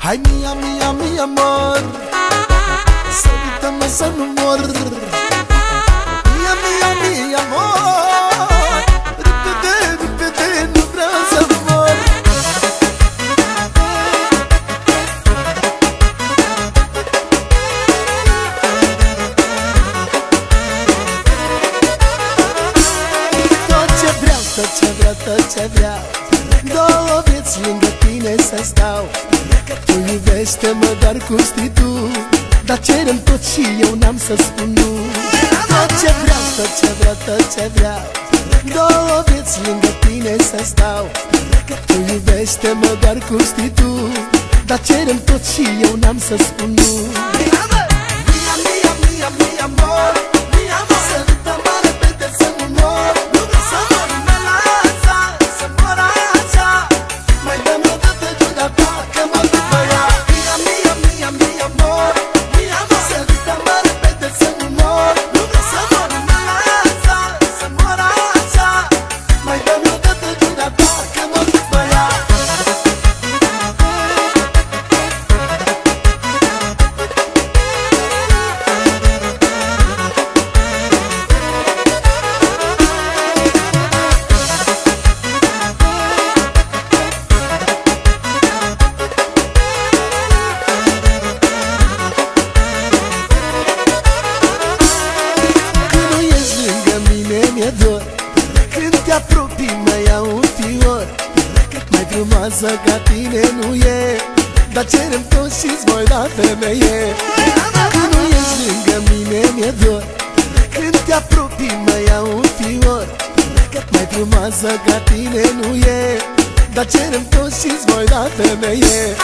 Hai mia, mia, mia, amor, sărută-mă să nu mor. Mia, mia, mia, amor, repede, repede, nu vreau să mor. Tot ce vreau, tot ce vreau, tot ce vreau, două vieți lângă tine să stau. Tu iubește-mă doar cum știi tu, dar cerem tot și eu n-am să spun nu. Tot ce vreau, tot ce vreau, tot ce vreau, două vieți lângă tine să stau. Tu iubește-mă doar cum știi tu, dar cerem tot și eu n-am să spun nu. Mia, mia, mia, mia, amor, mia, amor, sărută-mă repede să nu mor. Nu vreau să mor, mă lasă, să mor așa. Mai dă-mi o dată gura ta, că mă duc pe ea. Mia, mia, mia, mia, amor, mia, amor, sărută-mă repede să nu mor. Nu vreau să mor, mă lasă, să mor așa. Mai dă-mi o dată gura ta, că mă duc pe ea. Mi-e dor când te apropii, mă iau un fior. Mai frumoasă ca tine nu e, dar cerem tot și-ți voi da femeie. Când nu ești lângă mine mi-e dor, când te apropii, mă iau un fior. Mai frumoasă ca tine nu e, dar cerem tot și-ți voi da femeie.